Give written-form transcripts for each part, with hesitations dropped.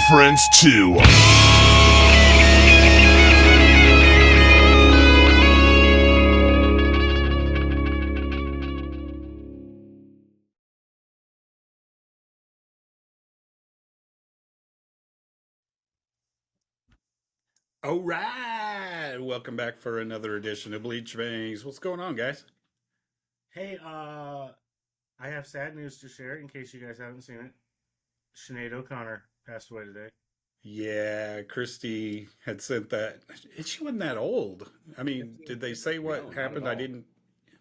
Friends too. All right, welcome back for another edition of Bleachbangs. What's going on, guys? Hey, I have sad news to share in case you guys haven't seen it. Sinead O'Connor passed away today. Yeah, Christy had sent that. She wasn't that old. I mean, did they say what No, not at happened? I all. didn't.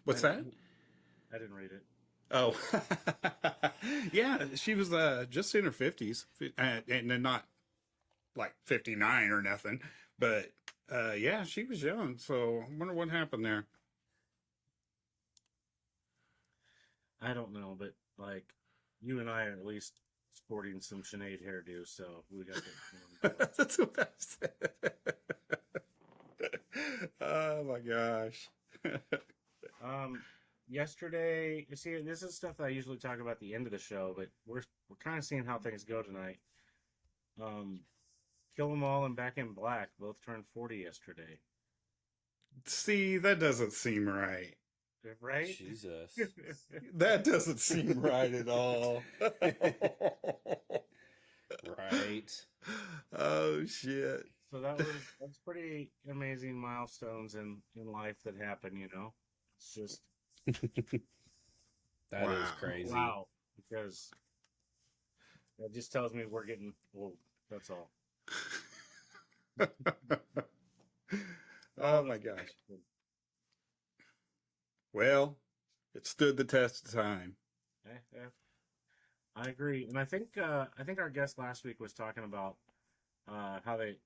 What's that? I didn't read it. Oh, yeah, she was just in her 50s, and then not like 59 or nothing, but yeah, she was young. So I wonder what happened there. I don't know, but like you and I are at least sporting some Sinead hairdo, so we got that. That's what I said. Oh my gosh. Yesterday, you see, this is stuff that I usually talk about at the end of the show, but we're kind of seeing how things go tonight. Kill 'Em All and Back in Black both turned 40 yesterday. See, that doesn't seem right. Right? Jesus. That doesn't seem right at all. Right. Oh shit. So that's pretty amazing milestones in life that happen, you know. It's just That is Wow. crazy. wow, because that just tells me we're getting old. That's all. Oh my gosh. Well, it stood the test of time. Yeah, I agree, and I think our guest last week was talking about how they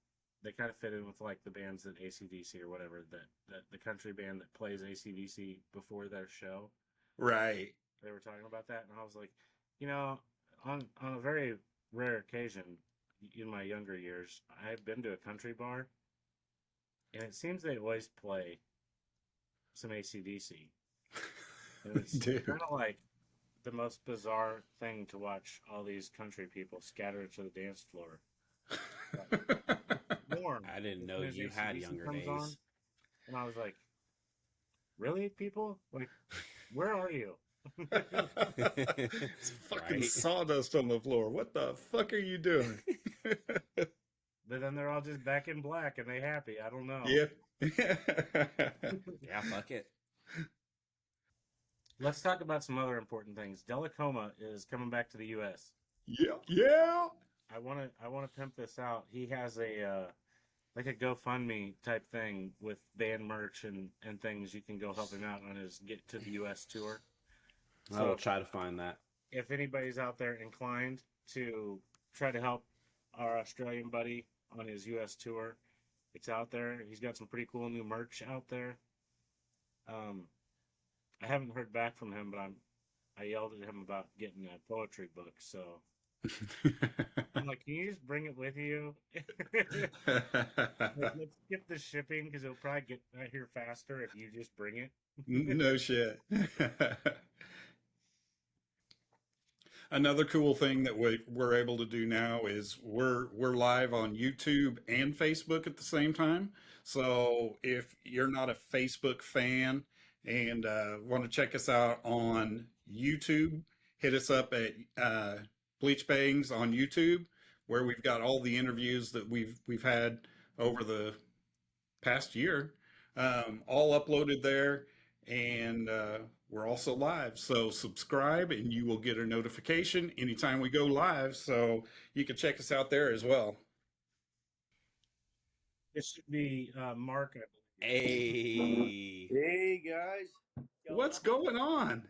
kind of fit in with like the bands that AC/DC or whatever that the country band that plays AC/DC before their show. Right. They were talking about that, and I was like, you know, on a very rare occasion in my younger years, I've been to a country bar, and it seems they always play some AC/DC. And it's Dude. kind of like the most bizarre thing to watch all these country people scatter to the dance floor. Warm. I didn't know As you had AC/DC younger comes days. on, and I was like, really, people? Like, where are you? It's fucking Right. sawdust on the floor. What the fuck are you doing? But then they're all just back in black and they happy. I don't know. Yeah. Yeah, fuck it. Let's talk about some other important things. Delacoma is coming back to the U.S. Yeah. Yeah. I want to pimp this out. He has a like a GoFundMe type thing with band merch and things. You can go help him out on his Get to the U.S. tour. I will try to find that. If anybody's out there inclined to try to help our Australian buddy on his U.S. tour, it's out there. He's got some pretty cool new merch out there. I haven't heard back from him, but I yelled at him about getting a poetry book. So I'm like, can you just bring it with you? Let's skip the shipping because it'll probably get here faster if you just bring it. No shit. Another cool thing that we're able to do now is we're live on YouTube and Facebook at the same time. So if you're not a Facebook fan and want to check us out on YouTube, hit us up at Bleachbangs on YouTube, where we've got all the interviews that we've had over the past year, all uploaded there, and we're also live. So subscribe, and you will get a notification anytime we go live. So you can check us out there as well. It should be Mark, I believe. Hey. Hey guys, What's going on?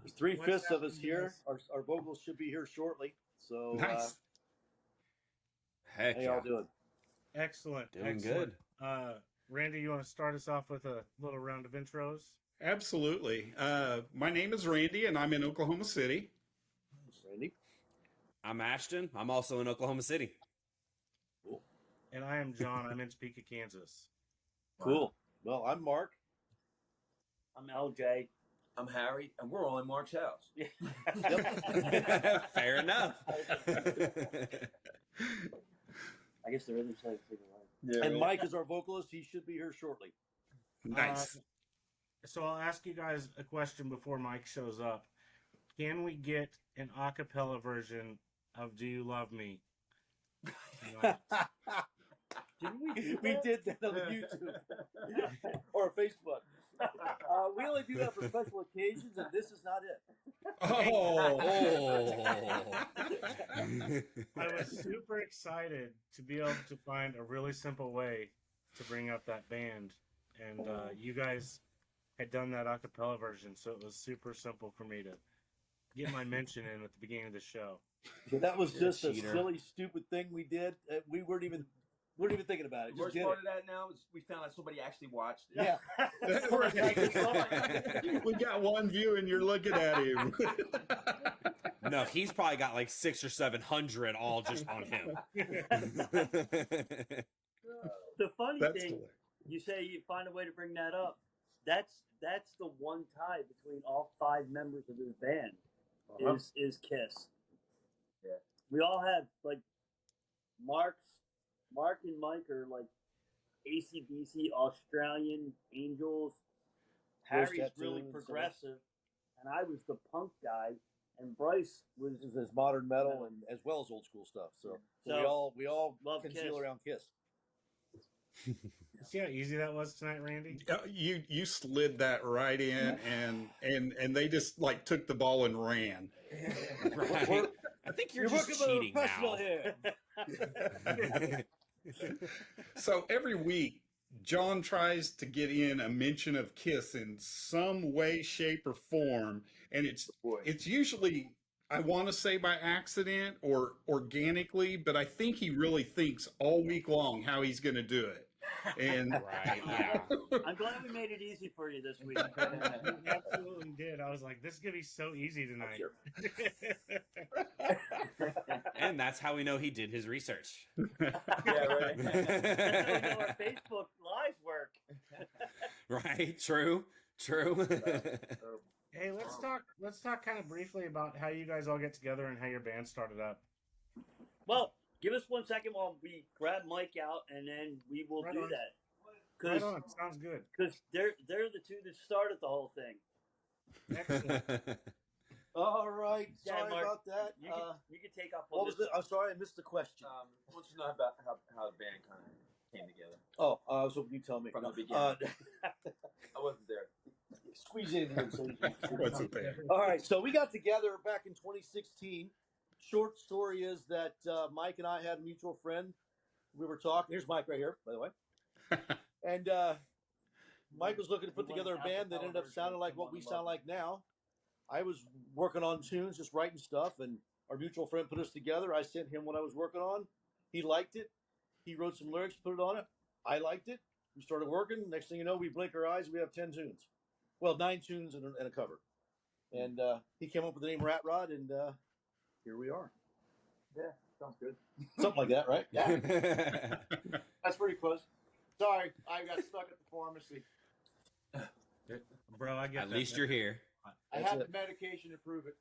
there's 3/5 of us happening, here. guys? Our vocals should be here shortly. So, Nice. Heck how yeah. y'all doing? Excellent. Doing excellent. Randy, you want to start us off with a little round of intros? Absolutely. My name is Randy, and I'm in Oklahoma City. Randy. I'm Ashton. I'm also in Oklahoma City. Cool. And I am John. I'm in Topeka, Kansas. Cool. Well, I'm Mark. I'm LJ. I'm Harry, and we're all in Mark's house. Fair enough. I guess there isn't such a thing. And Mike is our vocalist. He should be here shortly. Nice. So I'll ask you guys a question before Mike shows up. Can we get an a cappella version of Do You Love Me? Didn't we do We that? did that on YouTube or Facebook. We only do that for special occasions, and this is not it. Oh, I was super excited to be able to find a really simple way to bring up that band. And you guys had done that a cappella version, so it was super simple for me to get my mention in at the beginning of the show. So that was just a cheater. silly, stupid thing we did. We weren't even thinking about it. The Just worst did part it. of that now is we found out somebody actually watched it. Yeah. we got one view, and you're looking at him. No, he's probably got like 600 or 700 all just on him. The funny That's thing, cool. you say you find a way to bring that up. That's the one tie between all 5 members of this band is Kiss. Yeah. We all have like Mark and Mike are like AC/DC Australian Angels. Harry's really tattoos, progressive, and I was the punk guy, and Bryce was This is modern metal and as well as old school stuff. So we all love conceal Kiss. around Kiss. See how easy that was tonight, Randy? You slid that right in, and they just like took the ball and ran. Right? I think you're just cheating now. Here. So every week, John tries to get in a mention of Kiss in some way, shape, or form, and it's usually, I want to say, by accident or organically, but I think he really thinks all week long how he's going to do it. And Right, yeah. I'm glad we made it easy for you this week. You absolutely did. I was like, this is going to be so easy tonight. And that's how we know he did his research. Yeah, right. That's how we know our Facebook Lives work. Right? True. Hey, let's talk kind of briefly about how you guys all get together and how your band started up. Well, give us 1 second while we grab Mike out, and then we will Right do on. that. Right on. Sounds good. Because they're the two that started the whole thing. Excellent. All right. Yeah, Sorry Mark, about that. You can take up on What was this. it? I'm sorry, I missed the question. I want you to know about how the band kind of came together. Oh, I was hoping you tell me. From the No, beginning. I wasn't there. squeeze in here. So what's it there? All right, so we got together back in 2016. Short story is that Mike and I had a mutual friend. We were talking. Here's Mike right here, by the way. And Mike was looking to put together a band that ended up sounding like what we sound like now. I was working on tunes, just writing stuff, and our mutual friend put us together. I sent him what I was working on. He liked it. He wrote some lyrics, put it on it. I liked it. We started working. Next thing you know, we blink our eyes. We have 10 tunes. Well, 9 tunes and a cover. And he came up with the name Rat Rod, and here we are. Yeah, sounds good. Something like that, right? Yeah, that's pretty close. Sorry, I got stuck at the pharmacy. Bro, I get At that. least you're here. I That's had it. the medication to prove it.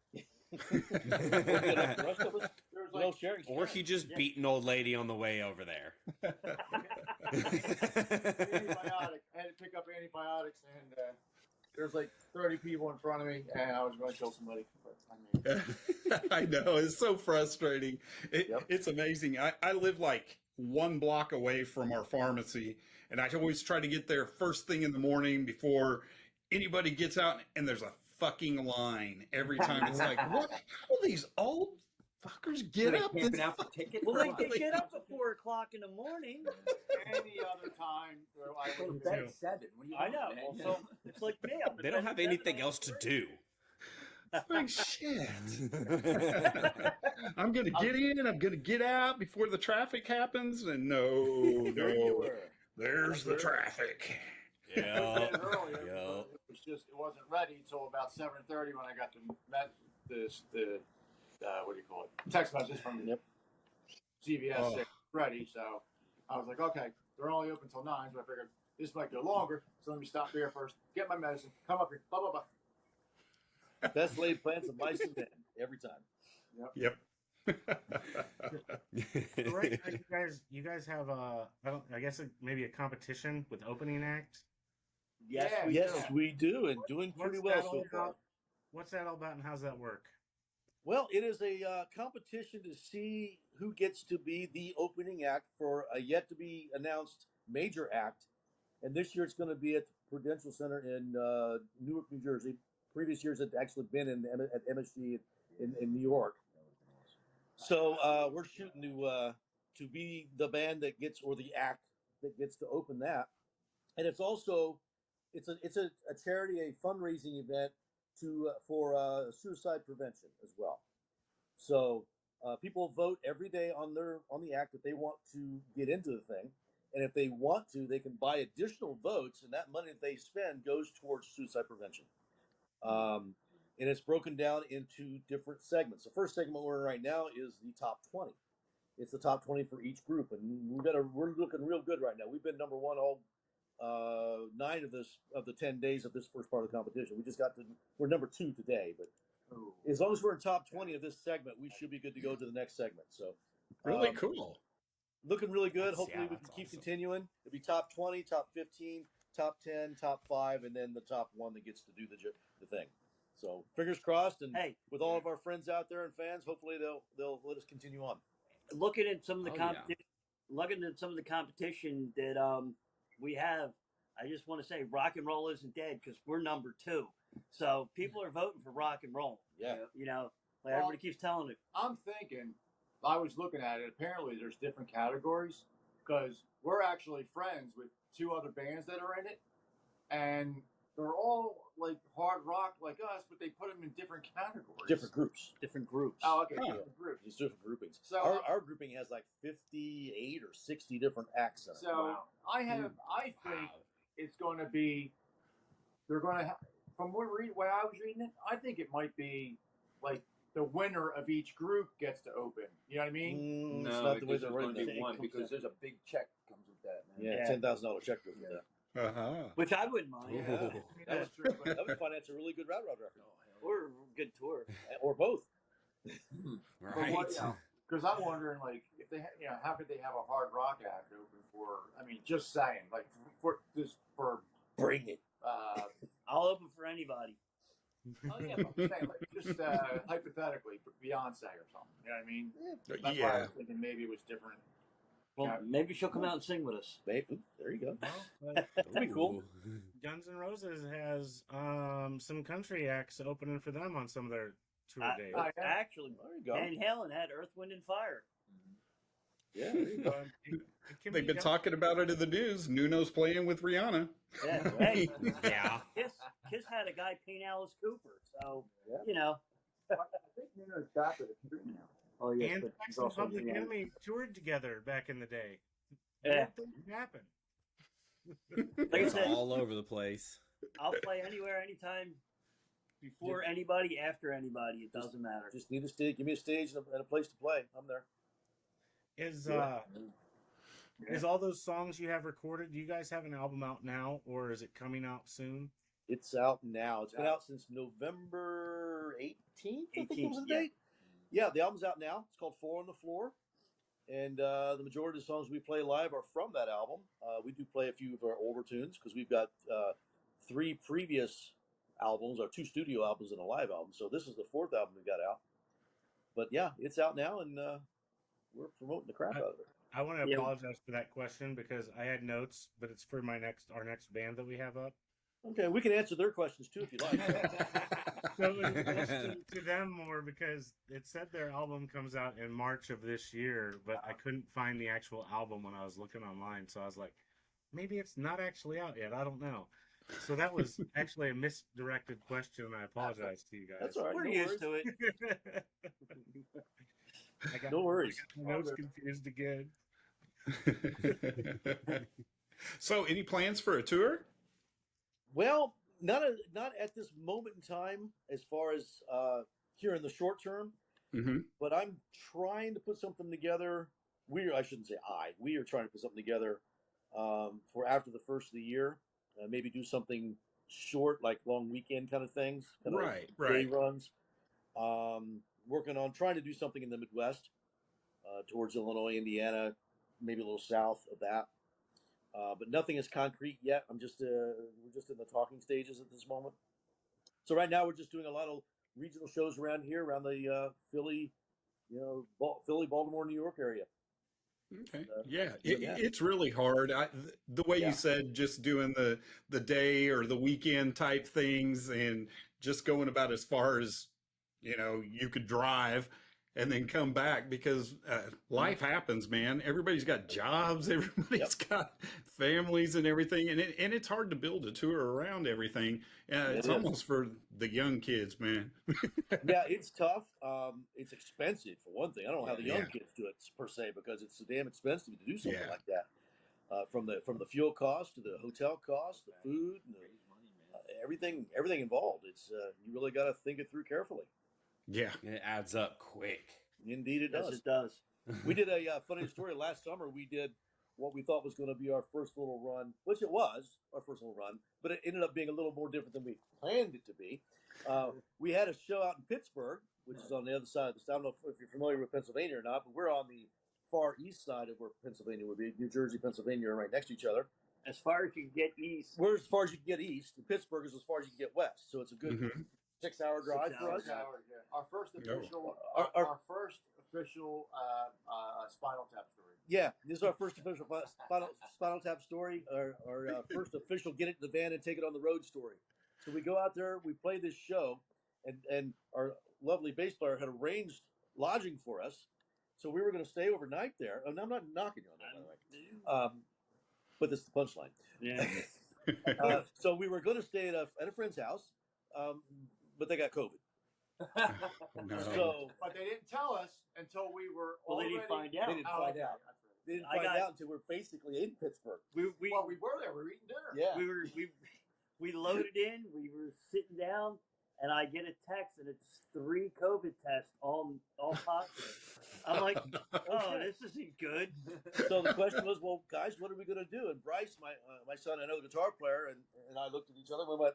The rest of us, There was no like sharing. Or he just beat an old lady on the way over there. antibiotic. I had to pick up antibiotics, and there's like 30 people in front of me, and I was going to kill somebody. But I mean, I know, it's so frustrating. It's amazing. I live like 1 block away from our pharmacy, and I always try to get there first thing in the morning before anybody gets out, and there's a fucking line every time. It's like, what? How do these old fuckers get up? Camping out for tickets. Well, or they what? get up at 4 o'clock in the morning. any other time, I Go to would bed have at 7. What do you I want, know. man? Well, so it's like me. I'm in They don't bed have at 7, anything I else to have do. Like, shit. I'm going to get in, I'm going to get out before the traffic happens, and no, there's the traffic. Yeah. earlier. Yeah. But it wasn't ready until about 7:30 when I got the what do you call it? Text message from CVS saying ready. So I was like, okay, they're only open till 9, so I figured this might go longer. So let me stop here first, get my medicine, come up here, blah blah blah. Best laid plans of mice and men every time. Yep. So right now, you guys have I guess maybe a competition with opening act. Yes, Yeah. we Yes, do. we do, and doing pretty What's well that so all far. about? What's that all about, and how's that work? Well, it is a competition to see who gets to be the opening act for a yet to be announced major act. And this year it's going to be at the Prudential Center in Newark, New Jersey. Previous years it's actually been at MSG in New York. So we're shooting to be the band that gets, or the act that gets to open that. And it's also it's a charity, a fundraising event for suicide prevention as well. So people vote every day on the act that they want to get into the thing, and if they want to, they can buy additional votes, and that money that they spend goes towards suicide prevention. And it's broken down into different segments. The first segment we're in right now is the top 20. It's the top 20 for each group, and we're looking real good right now. We've been number one all 9 of the 10 days of this first part of the competition. We're number 2 today, but as long as we're in top 20 of this segment, we should be good to go to the next segment. So Really cool. looking really good. That's- Hopefully yeah, we can that's keep awesome. continuing. It'll be top 20, top 15, top 10, top 5, and then the top 1 that gets to do the thing. So fingers crossed, and Hey. with all of our friends out there and fans, hopefully they'll let us continue on. Looking at some of the Oh, yeah. competition, looking at some of the competition that we have, I just want to say rock and roll isn't dead because we're number 2. So people are voting for rock and roll. Yeah. You know, like Well, everybody keeps telling it. I'm thinking, I was looking at it. Apparently, there's different categories because we're actually friends with 2 other bands that are in it, and they're all like hard rock like us, but they put them in different categories. Different groups. Different groups. Oh, okay. Huh. Different groups. Just different groupings. So, our grouping has like 58 or 60 different acts in it. So I think it's going to be. They're going to. From what I was reading it, I think it might be like the winner of each group gets to open. You know what I mean? It's No, not the way because they're there's going running to be it. one because there's a big check comes with that, man. Yeah, Yeah. $10,000 check goes with that. Uh-huh. Which I wouldn't mind. Yeah. That's true. But That would finance a really good route record. Or a good tour. Or both. Right. because I'm wondering, like, if they, how could they have a hard rock act open for? I mean, just saying, like, for Bring it. I'll open for anybody. Oh yeah, but I'm saying, like, just hypothetically, Beyonce or something. You know what I mean? That's why I Yeah. was thinking maybe it was different. Well, Yeah. maybe she'll come out and sing with us. Babe, there you go. That'd be cool. Guns N' Roses has some country acts opening for them on some of their tour days. yeah. Actually, There you go. Van Halen had Earth, Wind, and Fire. Yeah, there you go. It can They've be been done. talking about it in the news. Nuno's playing with Rihanna. Yeah. Hey, Yeah. Kiss had a guy paint Alice Cooper, so Yeah. you know. I think Nuno's back with a street now. Oh yes, And but Jackson he's also Public you know, Enemy toured together back in the day. Yeah. What things happen? Like I It's said, all over the place. I'll play anywhere, anytime, before anybody, after anybody. It doesn't matter. Just need a stage. Give me a stage and a place to play. I'm there. Is all those songs you have recorded? Do you guys have an album out now, or is it coming out soon? It's out now. It's been out since November 18th, I think it was the 18th, date. Yeah, the album's out now. It's called Four on the Floor. And the majority of the songs we play live are from that album. We do play a few of our older tunes because we've got 3 previous albums, or 2 studio albums and a live album. So this is the 4th album we got out. But yeah, it's out now, and we're promoting the crap out of it. I want to Yeah. apologize for that question because I had notes, but it's for our next band that we have up. Okay, we can answer their questions too if you like. So it was question to them more because it said their album comes out in March of this year, but I couldn't find the actual album when I was looking online. So I was like, maybe it's not actually out yet. I don't know. So that was actually a misdirected question, and I apologize to you guys. That's all right. We're no used worries. to it. No worries. I got my notes confused again. So, any plans for a tour? Well, not at this moment in time, as far as here in the short term. Mm-hmm. But I'm trying to put something together. I shouldn't say I. We are trying to put something together for after the first of the year. Maybe do something short, like long weekend kind of things, kind of Right, day right. runs. Working on trying to do something in the Midwest, towards Illinois, Indiana, maybe a little south of that. But nothing is concrete yet. We're just in the talking stages at this moment. So right now we're just doing a lot of regional shows around here, around the Philly, Philly, Baltimore, New York area. Okay. Yeah, doing that. it's really hard. The way Yeah. you said, just doing the day or the weekend type things, and just going about as far as you could drive, and then come back, because life happens, man. Everybody's got jobs, everybody's got families and everything, and it's hard to build a tour around everything. It's is. almost for the young kids, man. Yeah, it's tough. It's expensive for one thing. I don't know how the young Yeah. kids do it per se, because it's so damn expensive to do something Yeah. like that. From the fuel cost to the hotel cost, the food, and everything involved. It's you really got to think it through carefully. Yeah. It adds up quick. Indeed, it Yes, does. it does. We did a funny story last summer. We did what we thought was going to be our first little run, which it was our first little run, but it ended up being a little more different than we planned it to be. We had a show out in Pittsburgh, which is on the other side of the state. I don't know if you're familiar with Pennsylvania or not, but we're on the far east side of where Pennsylvania would be. New Jersey, Pennsylvania are right next to each other. As far as you can get east, We're as far as you can get east, and Pittsburgh is as far as you can get west. So it's a good Mhm. 6-hour drive 6 for us. 6 hours, yeah. Our first official, Our- our first official Spinal Tap story. Yeah, this is our first official Spinal Tap story, our first official get it in the van and take it on the road story. So we go out there, we play this show, and our lovely bass player had arranged lodging for us. So we were going to stay overnight there. And I'm not knocking you on that, by the way. But this is the punchline. yeah. So we were going to stay at a friend's house, but they got COVID. No. So But they didn't tell us until we were Well, they already didn't find out. they didn't find out. They didn't I find got- out until we're basically in Pittsburgh. We Well, we were there. We were eating dinner. Yeah. we loaded in. We were sitting down, and I get a text, and it's 3 COVID tests, all positive. I'm like, oh, this isn't good. So the question was, well, guys, what are we going to do? And Bryce, my son, another guitar player, and I looked at each other and we went,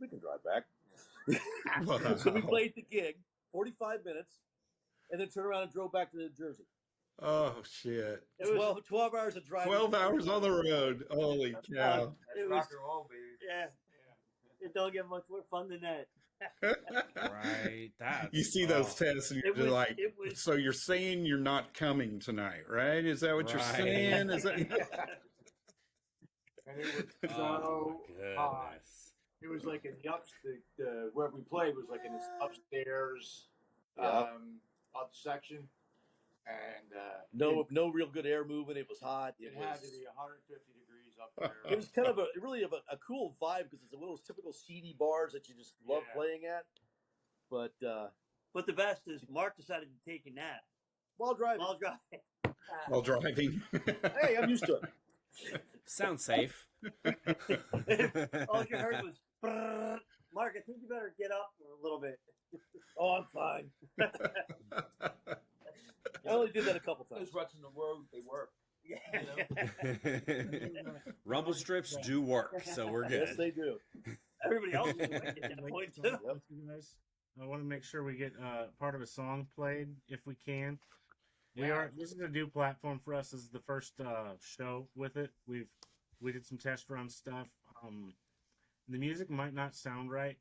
we can drive back. Wow. So we played the gig, 45 minutes, and then turned around and drove back to Jersey. Oh, shit. It was 12 hours of driving. 12 hours on the road. Holy cow. It was, rock and roll, baby. yeah. It don't get much more fun than that. Right. That's You see those tests and you're It was- like, it was- so you're saying you're not coming tonight, right? Is that what you're Right. saying? Is that... And it was Oh, so hot. goodness. It was like in the where we played was like in this upstairs Yeah. up section, and No real good air movement. It was hot. it It had to was, be 150 degrees up there. it was kind of a cool vibe because it's one of those typical seedy bars that you just love Yeah. playing at. But But the best is Mark decided to take a nap while driving, while driving. While driving. hey, I'm used to it. Sounds safe. All you heard was, "Brrr." Mark, I think you better get up a little bit. Oh, I'm fine. I only did that a couple times. Those ruts in the road, they work. Yeah. Rumble strips do work, so we're Yes, good. they do. Everybody else is awake at that Like, point so, too. you guys, I want to make sure we get part of a song played if we can. This is a new platform for us. This is the first show with it. We did some test run stuff. The music might not sound right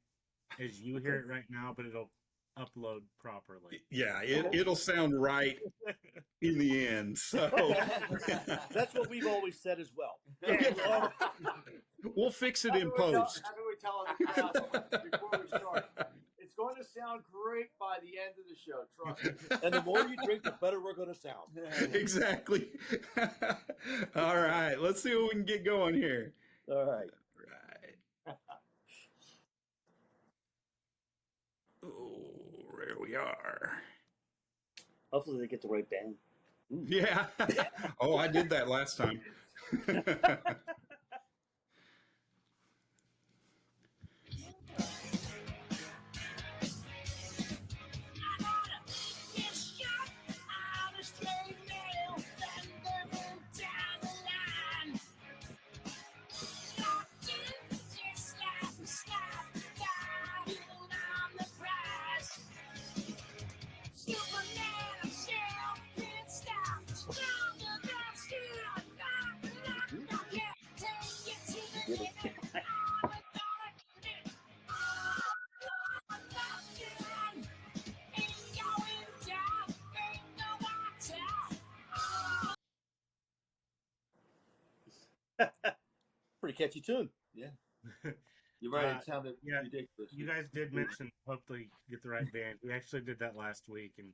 as you hear it right now, but it'll upload properly. Yeah, it'll sound right in the end. So That's what we've always said as well. we'll fix it in post. How do we tell them before we start? It's going to sound great by the end of the show, trust me. And the more you drink, the better we're going to sound. Exactly. All right, let's see what we can get going here. All right. Oh, there we are. Hopefully they get the right band. Yeah. Oh, I did that last time. Pretty catchy tune. Yeah. You're right. It sounded yeah, ridiculous. You guys did mention hopefully get the right band. We actually did that last week, and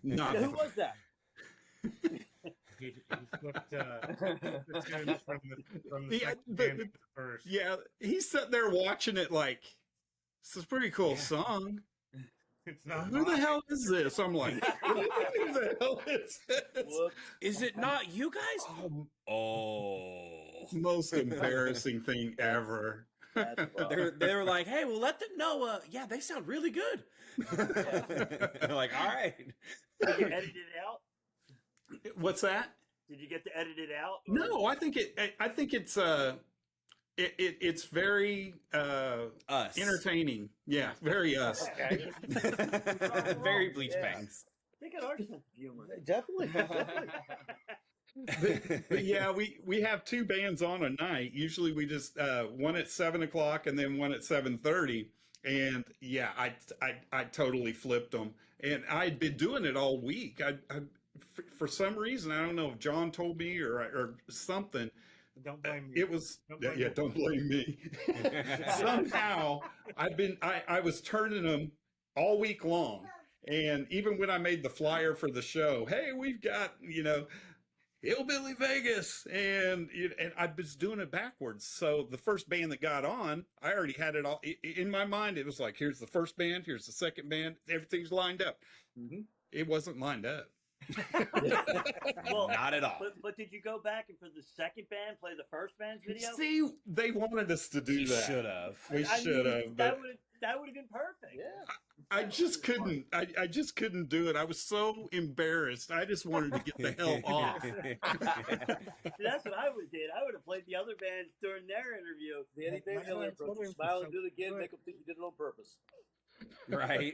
No. Yeah, who was that? he flipped the tunes from the Yeah, second band to the first. Yeah, he's sitting there watching it like, this is a pretty cool song. It's not Who the mine. hell is this? I'm like, who the hell is this? Whoops. Is it not you guys? Oh. Most embarrassing thing ever. That's rough. They were like, hey, well, let them know. Yeah, they sound really good. They're like, all right. Did you edit it out? What's that? Did you get to edit it out? No, I think it's very Us. entertaining. Yeah, very us. Okay. Very Bleachbangs. They got our sense of humor. Definitely. But yeah, we have two bands on a night. Usually we just one at 7:00 and then one at 7:30. And yeah, I totally flipped them. And I'd been doing it all week. For some reason, I don't know if John told me or something. Don't blame me. It was Don't blame yeah. me. Don't blame me. Somehow I was turning them all week long, and even when I made the flyer for the show, hey, we've got Hillbilly Vegas, and I was doing it backwards. So the first band that got on, I already had it all in my mind. It was like, here's the first band, here's the second band, everything's lined up. Mhm. It wasn't lined up. Well, Not at all. but did you go back and for the second band play the first band's video? See, they wanted us to do You that. should have. We I mean, should have. That would have been perfect. Yeah. I just couldn't. I just couldn't do it. I was so embarrassed. I just wanted to get the hell off. See, that's what I would have did. I would have played the other bands during their interview. Danny Bailey, I told him smile so and do it again, good. make them think you did it on purpose. Right.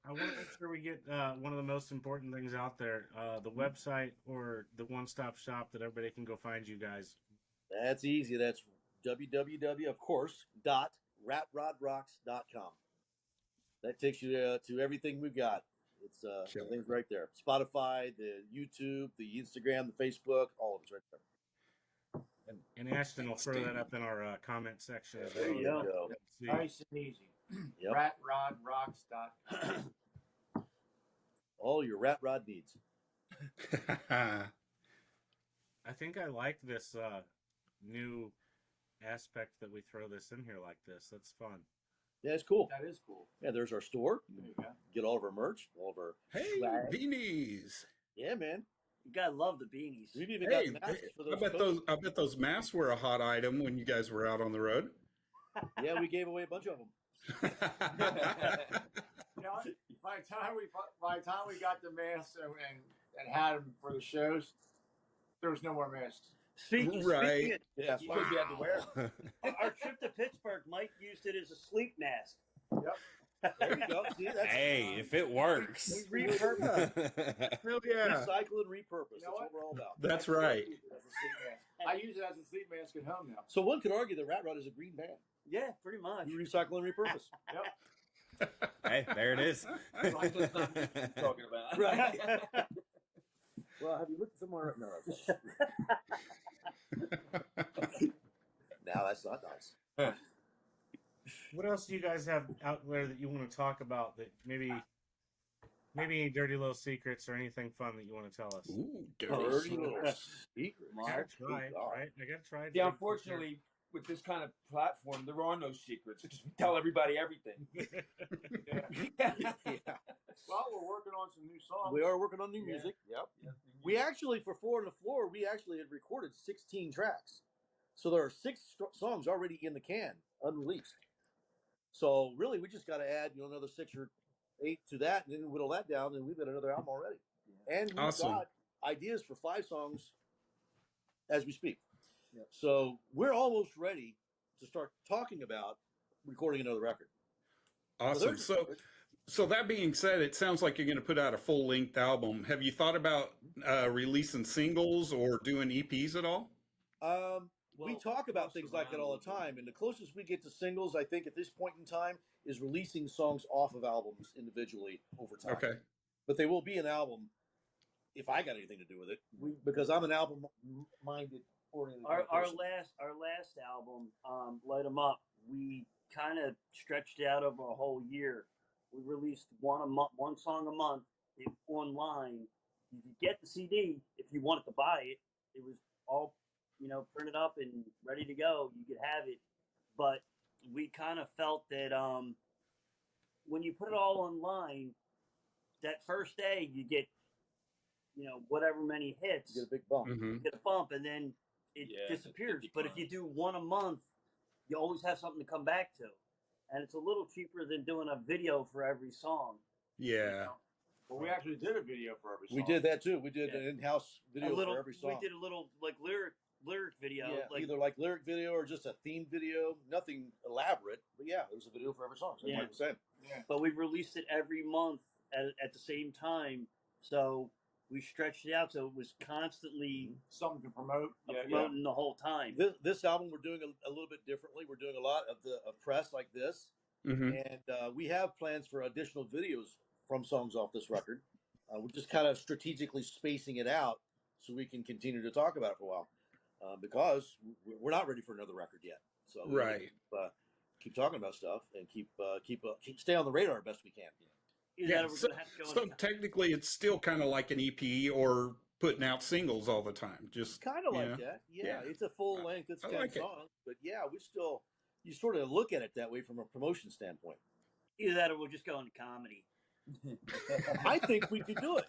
I want to make sure we get one of the most important things out there, the website or the one-stop shop that everybody can go find you guys. That's easy. That's www.ratrodrocks.com. That takes you to everything we've got. It's everything's right there. Spotify, the YouTube, the Instagram, the Facebook, all of it's right there. And Ashton will throw that up in our comment section. as There well. you go. See. Nice and easy. Yep. RatRodRocks.com. All your rat rod needs. I think I like this new aspect that we throw this in here like this. That's fun. Yeah, it's cool. That is cool. Yeah, there's our store. There you go. Get all of our merch, all of our. Hey, swag. beanies. Yeah, man. You gotta love the beanies. We've even Hey, got masks for I those. bet coats. those masks were a hot item when you guys were out on the road. Yeah, we gave away a bunch of them. You know, by the time we got the masks and had them for the shows, there was no more masks. Speaking Right. of, Yeah, that's what you had to wear. our trip to Pittsburgh, Mike used it as a sleep mask. There you go. See, that's Hey, if it works. We repurposed. Hell yeah. recycle and repurpose. know That's what what? we're all about. That's I still right. use it as a sleep mask. I use it as a sleep mask at home now. So one could argue that Rat Rod is a green band. Yeah, pretty much. You recycle and repurpose. Hey, there it is. Talking about. Right. Well, have you looked somewhere? No. Now that's not nice. What else do you guys have out there that you want to talk about? That maybe any dirty little secrets or anything fun that you want to tell us? Ooh, Dirty dirty. little secret. I gotta try, right? I gotta try. Yeah, unfortunately, with this kind of platform, there are no secrets because we tell everybody everything. Yeah. Well, we're working on some new songs. We are working on new Yeah. music. Yep. We actually, for Four on the Floor, we actually had recorded 16 tracks. So there are 6 songs already in the can, unreleased. So really, we just got to add, another 6 or 8 to that, and then whittle that down, and we've got another album already. And we've Awesome. got ideas for 5 songs as we speak. Yeah. So we're almost ready to start talking about recording another record. Awesome. So that being said, it sounds like you're going to put out a full-length album. Have you thought about releasing singles or doing EPs at all? We talk about things like that all the time, and the closest we get to singles, I think, at this point in time, is releasing songs off of albums individually over time. Okay. But they will be an album if I got anything to do with it, because I'm an album-minded oriented. Our person. last album, Light 'Em Up, we kind of stretched it out over a whole year. We released one song a month online. You could get the CD if you wanted to buy it. It was all printed up and ready to go. You could have it, but we kind of felt that when you put it all online, that first day you get whatever many hits, You get a big bump. Mm-hmm. you get a bump, and then it Yeah, disappears. it But if you do one a month, you always have something to come back to, and it's a little cheaper than doing a video for every song. Yeah. Well, we actually did a video for every song. We did that too. We did Yeah. an in-house video for every song. We did a little lyric video. Yeah, either like lyric video or just a theme video. Nothing elaborate, but yeah, there was a video for every song. So Yeah. 100%. Yeah. But we released it every month at the same time, so we stretched it out so it was constantly Something to promote. promoting the whole time. This album we're doing a little bit differently. We're doing a lot of press like this, Mm-hmm. and we have plans for additional videos from songs off this record. We're just kind of strategically spacing it out so we can continue to talk about it for a while, because we're not ready for another record yet. So we Right. keep talking about stuff and keep stay on the radar best we can. Either that or we're So, gonna have to go so into- technically, it's still kind of like an EP or putting out singles all the time. Just Kind of like Yeah. that. Yeah, Yeah. it's a full length. It's I 10 like it. songs, but yeah, you sort of look at it that way from a promotion standpoint. either that or we'll just go into comedy. I think we could do it.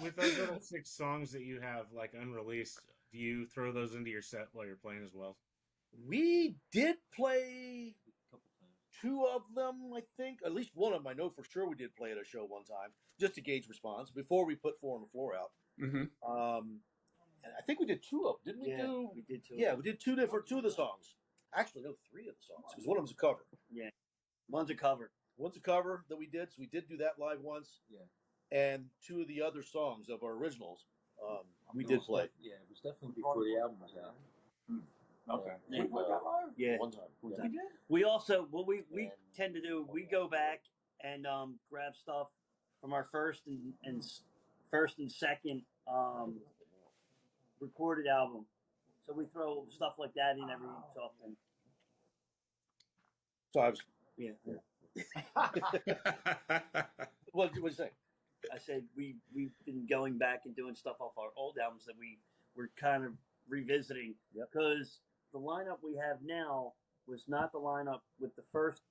With those little 6 songs that you have like unreleased, do you throw those into your set while you're playing as well? We did play 2 of them, I think. At least one of them, I know for sure we did play at a show one time, just to gauge response before we put Four on the Floor out. Mm-hmm. And I think we did 2 of them, didn't we? Yeah, do? we did too. Yeah, we did 2 of the songs. Actually, no, 3 of the songs because one of them's a cover. One's a cover. One's a cover that we did, so we did do that live once. Yeah. And 2 of the other songs of our originals, we did play. Yeah, it was definitely before the album was out. Okay. Yeah. We played that live? Yeah. One time. One Yeah. time. We also what we And- tend to do, we go back and grab stuff from our first and second recorded album. So we throw stuff like that in every so often. So I was. Yeah. What did you say? I said we've been going back and doing stuff off our old albums that we were kind of revisiting, Yep. because the lineup we have now was not the lineup with the first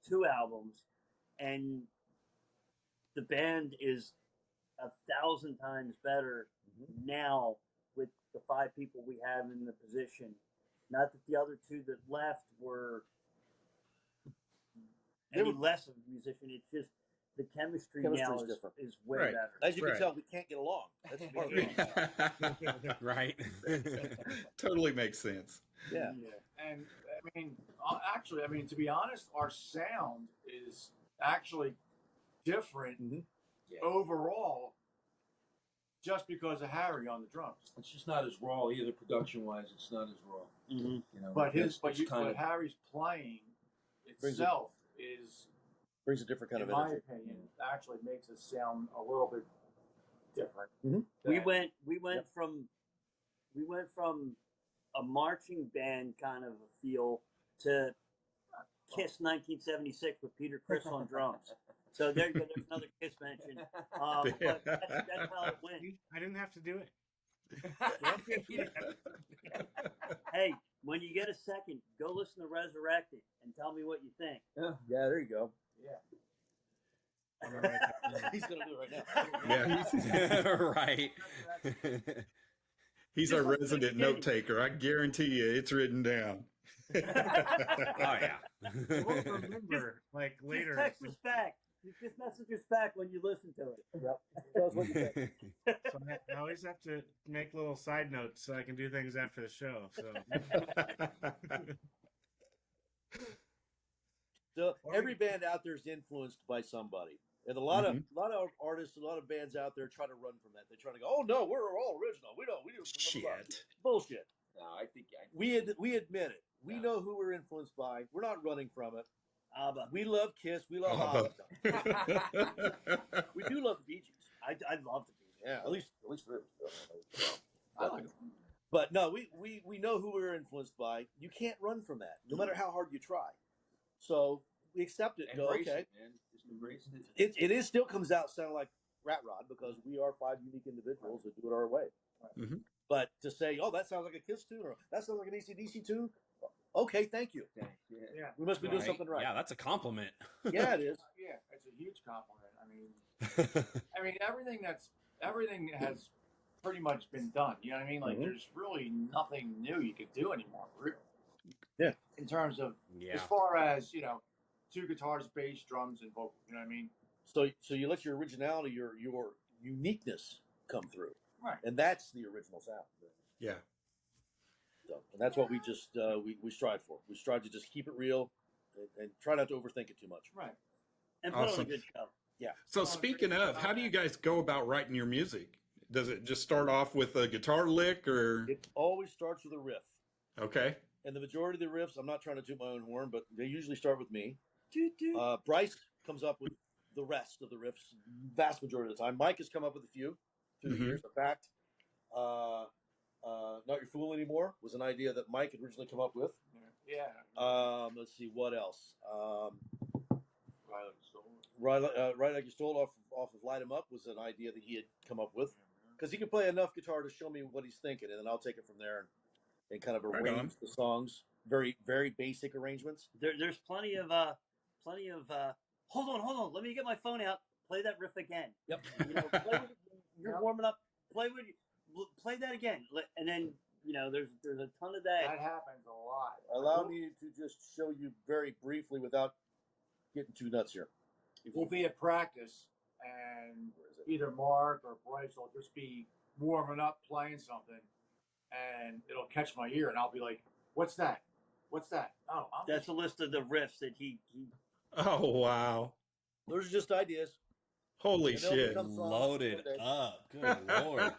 2 albums, and the band is 1,000 times better now with the 5 people we have in the position. Not that the other 2 that left were any less of a musician. It's just the chemistry Chemistry's now different. is way Right. better. As you can Right. tell, we can't get along. That's part of it. Right. Totally makes sense. Yeah. And I mean, actually, I mean, to be honest, our sound is actually different overall, just because of Harry on the drums. It's just not as raw either, production-wise. It's not as raw. Mm-hmm. You know, But but Harry's playing Brings itself is, Brings a different kind in of my energy. opinion, actually makes it sound a little bit different. We than- went Yep. from a marching band kind of a feel to Kiss 1976 with Peter Criss on drums. So there you go. There's another Kiss mention. But that's how it went. I didn't have to do it. Hey, when you get a second, go listen to Resurrected and tell me what you think. Yeah, there you go. Yeah. He's going to do it right now. Yeah, Right. he's our resident note taker. I guarantee you, it's written down. Oh yeah. I won't remember like later. Just text us back. Just message us back when you listen to it. Yep. Tell us what you think. So I always have to make little side notes so I can do things after the show. So So every band out there is influenced by somebody. And a lot of artists, a lot of bands out there try to run from that. They try to go, "Oh no, we're all original. We do Shit. bullshit." No, I think We admit it. We Yeah. know who we're influenced by. We're not running from it. ABBA. We love Kiss. We love ABBA. We do love the Bee Gees. I love the Beatles. Yeah, at least three. I like But no, we know who we're influenced by. You can't run from that, no matter how hard you try. So we accept it and go, embrace okay. it, man. Just embrace it. It is still comes out sounding like Rat Rod because we are 5 unique individuals that do it our way. Mhm. But to say, oh, that sounds like a Kiss tune or that sounds like an AC/DC tune, okay, thank you. Yeah. We must be doing Right. something right. Yeah, that's a compliment. Yeah, it is. Yeah, it's a huge compliment. I mean, everything has pretty much been done. You know what I mean? Like, there's really nothing new you could do anymore, really. Yeah. In terms of, Yeah. as far as, 2 guitars, bass, drums, and vocal. You know what I mean? So you let your originality, your uniqueness come through. Right. And that's the original sound. Yeah. So, and that's what we just we strive for. We strive to just keep it real and try not to overthink it too much. Right. And put on a Awesome. good show. Yeah. So speaking of, how do you guys go about writing your music? Does it just start off with a guitar lick or? It always starts with a riff. Okay. And the majority of the riffs, I'm not trying to toot my own horn, but they usually start with me. Toot, toot. Bryce comes up with the rest of the riffs, vast majority of the time. Mike has come up with a few through the years. In fact, Not Your Fool Anymore was an idea that Mike had originally come up with. Yeah. Let's see, what else? Right. Right Like You Stole off of Light 'Em Up was an idea that he had come up with. Because he can play enough guitar to show me what he's thinking, and then I'll take it from there and kind of Right arrange on. the songs. Very, very basic arrangements. There's plenty of hold on, let me get my phone out, play that riff again. Yep. You're warming up, play that again. And then, there's a ton of that. That happens a lot. Allow me to just show you very briefly without getting too nuts here. We'll be at practice, and either Mark or Bryce will just be warming up, playing something, and it'll catch my ear, and I'll be like, "What's that? What's that?" Oh, That's a list of the riffs that he Oh, wow. Those are just ideas. Holy And they'll shit. become songs Loaded one day. up. Good lord.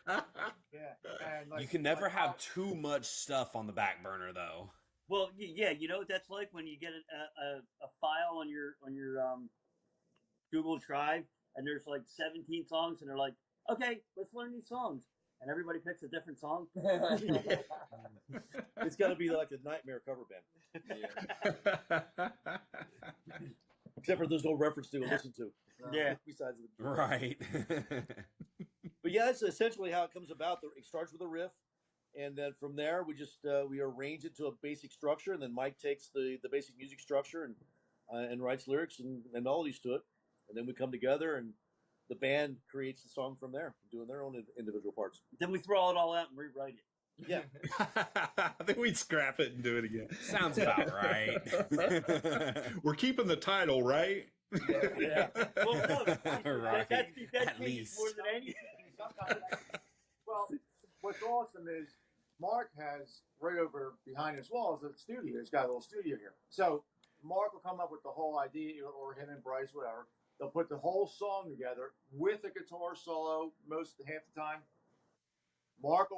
yeah. And like, You can never like, have too much stuff on the back burner, though. Well, yeah, you know what that's like when you get a file on your Google Drive, and there's like 17 songs, and they're like, okay, let's learn these songs, and everybody picks a different song. It's got to be like a Nightmare cover band. Except for there's no reference to or listen to. Yeah. Besides the Right. But yeah, that's essentially how it comes about. It starts with a riff, and then from there we just we arrange it to a basic structure, and then Mike takes the basic music structure and writes lyrics and melodies to it, and then we come together and the band creates the song from there, doing their own individual parts. Then we throw it all out and rewrite it. Yeah, I think we'd scrap it and do it again. Sounds about right. We're keeping the title, right? Yeah. Well, no, Right. that At changes more least. than anything. Sometimes, well, what's awesome is Mark has right over behind his walls a studio. He's got a little studio here. So Mark will come up with the whole idea, or him and Bryce, whatever. They'll put the whole song together with a guitar solo half the time. Mark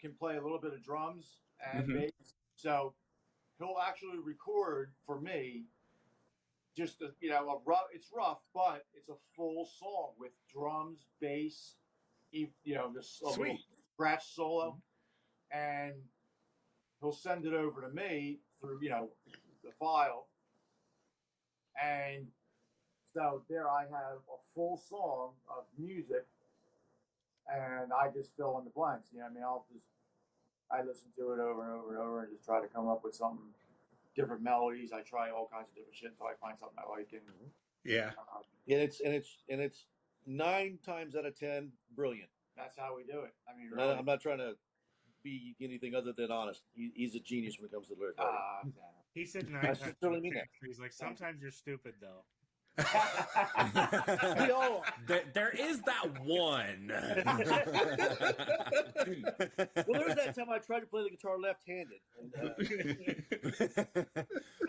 can play a little bit of drums and Mhm. bass. So he'll actually record for me just a rough. It's rough, but it's a full song with drums, bass, just a little Sweet. scratch solo, and he'll send it over to me through the file, and so there I have a full song of music, and I just fill in the blanks. I mean, I listen to it over and over and over, and just try to come up with something different melodies. I try all kinds of different shit until I find something I like, and Yeah. And it's 9 times out of 10 brilliant. that's how we do it. I mean, And really. I'm not trying to be anything other than honest. He's a genius when it comes to lyric writing. He said 9 I times. sincerely mean that. He's like, sometimes you're stupid though. We all are. There is that one. Well, there was that time I tried to play the guitar left-handed, and because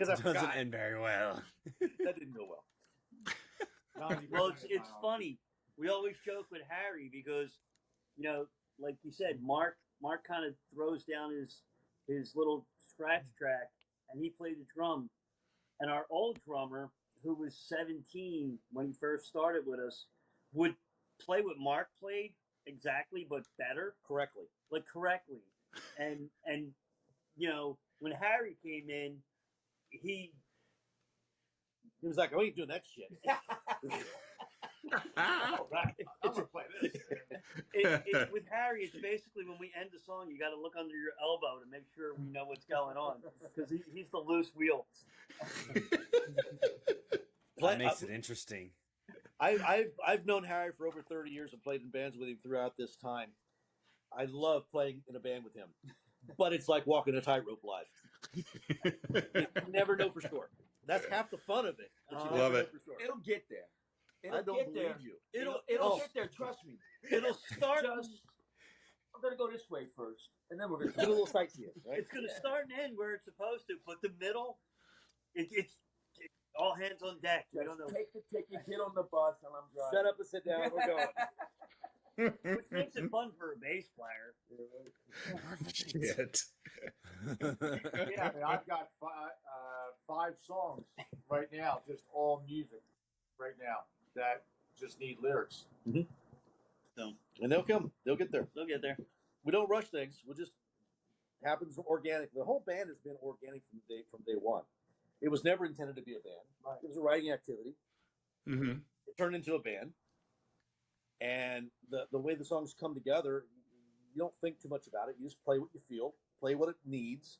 I Doesn't forgot. end very well. That didn't go well. Well, it's funny. We always joke with Harry because, like you said, Mark kind of throws down his little scratch track, and he played the drum. And our old drummer, who was 17 when he first started with us, would play what Mark played exactly, but better, Correctly. And when Harry came in, he was like, "I ain't doing that shit." I'm gonna play this. With Harry, it's basically when we end the song, you got to look under your elbow to make sure we know what's going on because he's the loose wheel. That makes it interesting. I've known Harry for over 30 years and played in bands with him throughout this time. I love playing in a band with him, but it's like walking a tightrope live. You never know for sure. That's half the fun of it. But you Love never it. know for sure. It'll get there. It'll I don't get there. believe you. It'll Oh. get there. Trust me. It'll start. I'm gonna go this way first, and then we're gonna Do a little sightseeing. Right? It's going to start and end where it's supposed to, but the middle, it's all hands on deck. We don't know, Take the ticket, get on the bus, and I'm driving. Set up and sit down. We're going. which makes it fun for a bass player. Shit. Yeah, I mean, I've got 5 songs right now, just all music right now that just need lyrics. And they'll come. They'll get there. They'll get there. We don't rush things. We'll just happens organic. The whole band has been organic from day one. It was never intended to be a band. Right. It was a writing activity. Mm-hmm. It turned into a band. And the way the songs come together, you don't think too much about it. You just play what you feel, play what it needs,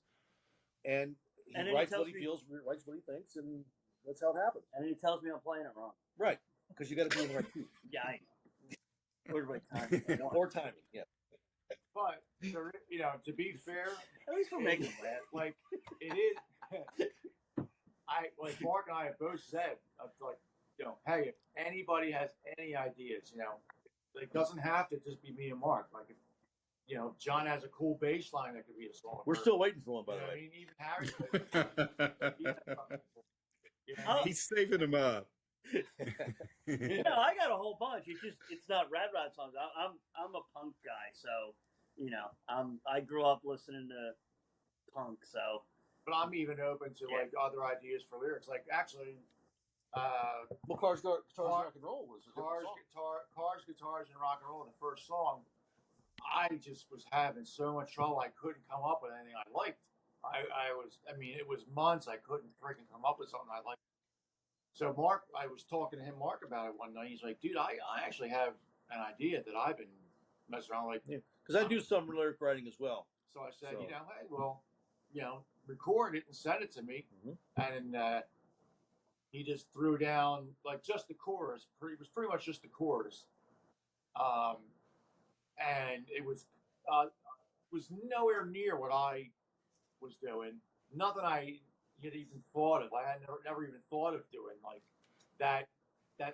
and he And then writes he what he tells feels, writes what he thinks, and that's how it happens. And then he tells me I'm playing it wrong. Right, because you got to be in the right key Yeah, I know. Or the right time. or timing. Yeah, But to be fair, At least we're making it laugh. like it is. Like Mark and I have both said, like hey, if anybody has any ideas, it doesn't have to just be me and Mark. Like if John has a cool bass line that could be a song. we're still waiting for one, by the I way. mean, even Harry. He's saving him up. I got a whole bunch. It's not Rad Rod songs. I'm a punk guy, so I grew up listening to punk, so. But I'm even open to like other ideas for lyrics. Like actually, Well, Cars, Guitars, Rock and Roll was a different song. Cars, Guitars, and Rock and Roll. The first song, I just was having so much trouble. I couldn't come up with anything I liked. It was months I couldn't freaking come up with something I liked. So I was talking to Mark about it one night. He's like, dude, I actually have an idea that I've been messing around with. Because I do some lyric writing as well. So I said, So- hey, well, record it and send it to me. Mhm. And he just threw down like just the chorus. It was pretty much just the chorus. And it was nowhere near what I was doing. Nothing I had even thought of. I had never even thought of doing. Like that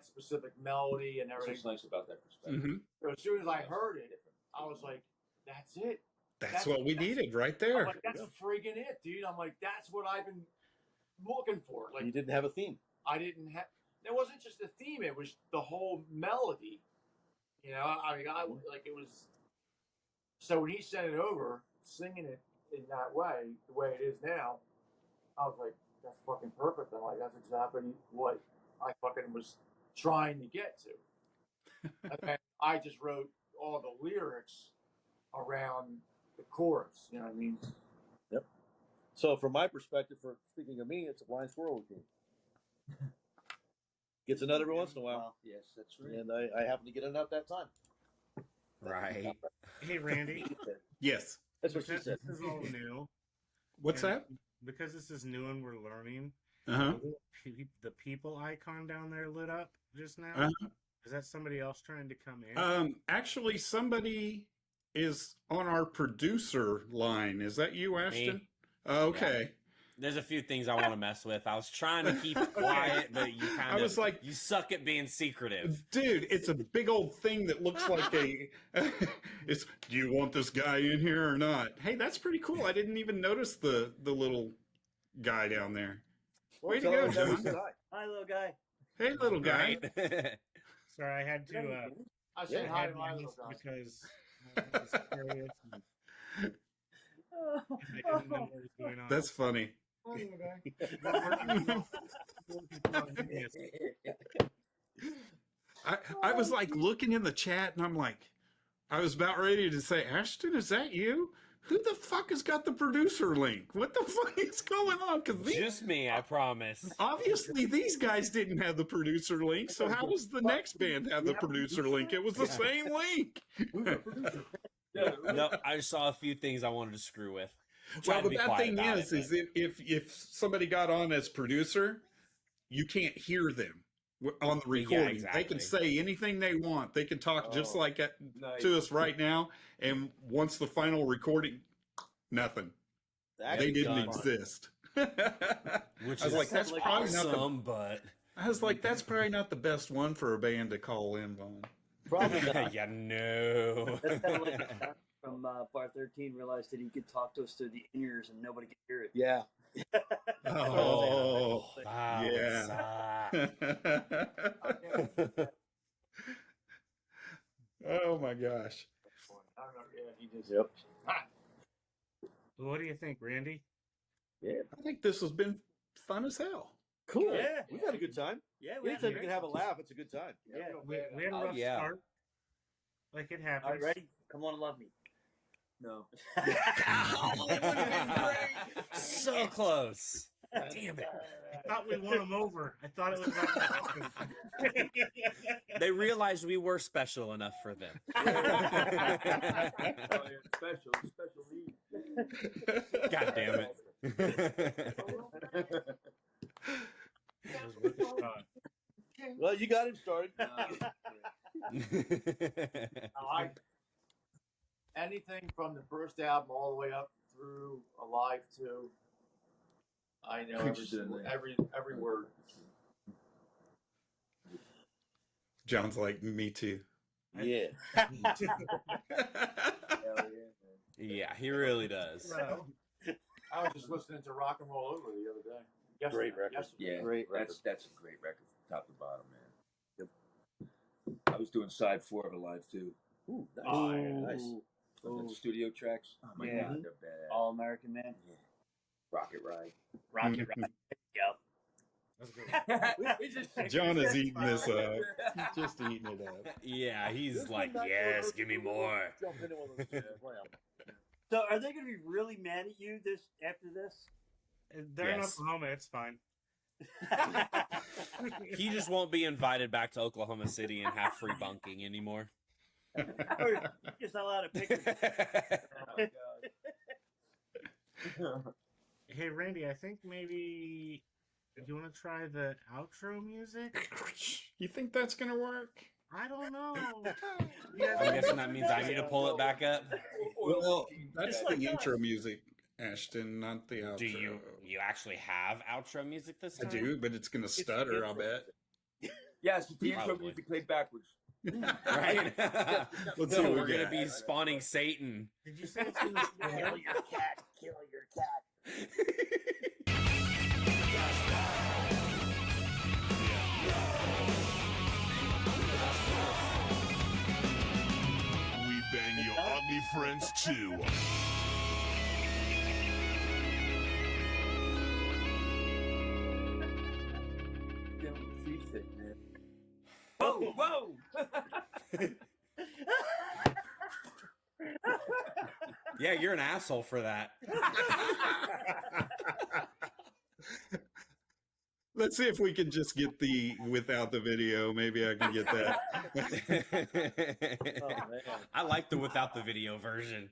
specific melody and That's everything. what's nice about that perspective. hmm So as soon as I heard it, I was like, "That's it. That's what we needed right I'm there. like, that's friggin' it, dude." I'm like, "That's what I've been looking for." Like, You didn't have a theme. I didn't have. It wasn't just the theme; it was the whole melody. You know, I mean, like it was. So when he sent it over, singing it in that way, the way it is now, I was like, "That's fucking perfect." I'm like, "That's exactly what I fucking was trying to get to." And then I just wrote all the lyrics around the chorus. You know what I mean? Yep. So from my perspective, for speaking of me, it's a blind squirrel routine. Gets a nut every once in a while, Yes, that's right. and I happen to get a nut that time. Right. Hey, Randy. Yes. That's what she because said. this is all new. What's and that? Because this is new and we're learning. Uh-huh. The people icon down there lit up just now. Uh-huh. Is that somebody else trying to come in? Actually, somebody is on our producer line. Is that you, Ashton? Me. Okay. There's a few things I want to mess with. I was trying to keep it quiet, but you kind of I was like, you suck at being secretive. dude, it's a big old thing that looks like a. It's. Do you want this guy in here or not? Hey, that's pretty cool. I didn't even notice the little guy down there. Well, Way to tell go, her that we John. said hi. Hi, little guy. Hey, little guy. Right? Sorry, I had to. I said I hi had to my to little ask guy. because I was curious. And I didn't know what was going on. That's funny. Hi, little guy. I was like looking in the chat and I'm like, I was about ready to say, Ashton, is that you? Who the fuck has got the producer link? What the fuck is going on? Because Just me, I promise. obviously these guys didn't have the producer link. So how does the next band have the producer link? It was the same link. No, I just saw a few things I wanted to screw with. Well, Tried to the be bad quiet thing about is it, if somebody got on as producer, you can't hear them on the recording. exactly. They can say anything they want. They can talk just like Nice. to us right now. And once the final recording, nothing. They didn't done. exist. which I was is like, that's probably not the. awesome, but I was like, that's probably not the best one for a band to call in on. Probably not. yeah, no. That's kind of like the guy from Bar 13 realized that he could talk to us through the in-ears and nobody could hear it. Yeah. Oh, Wow, yeah. Oh my gosh. I don't know. Yeah, he just. Yep. What do you think, Randy? I think this has been fun as hell. Cool. Yeah. We've had a good time. Yeah, we Anytime had you can have a laugh, it's a good time. Yeah. We had a Oh, rough yeah. start. Like it happens. All right, ready? Come on and love me. No. So close. Damn it. I thought we won them over. I thought it was about to happen. They realized we were special enough for them. Special need. God damn it. It was worth a shot. Well, you got him started. I anything from the first album all the way up through Alive 2. I know every word. John's like, me too. Yeah. Yeah, he really does. I was just listening to Rock and Roll Over the other day. Yesterday. Great record. Yesterday. Yeah, Great record. that's a great record, top to bottom, man. Yep. I was doing side 4 of Alive too. Ooh, nice. Oh, yeah. Nice. The studio tracks. Oh my Yeah. god, they're bad. All American Man. Yeah. Rocket Ride. Rocket Ride. Go. That's good. John is eating this up. He's just eating it up. Yeah, he's like, yes, give me more. Jump into one of those tunes. Wow. So, are they going to be really mad at you after this? They're in Yes. Oklahoma. It's fine. He just won't be invited back to Oklahoma City and have free bunking anymore. Or you're just not allowed to pick it. Hey, Randy, I think maybe. Do you want to try the outro music? You think that's gonna work? I don't know. I'm guessing that means I need to pull it back up. Well, that's the intro music, Ashton, not the outro. Do you actually have outro music this I time? do, but it's gonna stutter. I'll bet. Yes, the intro Probably. music played backwards. Right? Let's see what We're we gonna got. be spawning Satan. Did you say it's gonna kill your cat? Kill your cat. We bang your ugly friends too. Give him a seasick, man. Whoa, whoa! Yeah, you're an asshole for that. Let's see if we can just get the without the video. Maybe I can get that. Oh man. I like the without the video version.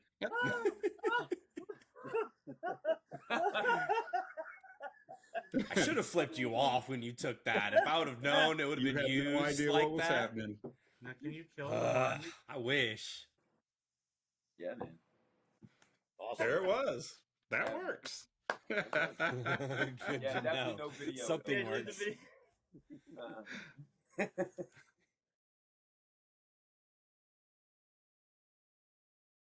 I should have flipped you off when you took that. If I would have known, it would have You been have used no idea like what was that. happening. Now, can you kill the I wish. Yeah, man. Awesome. There it was. That works. Good Yeah, to definitely know. no video. Something Yeah, works. the video- Uh-uh.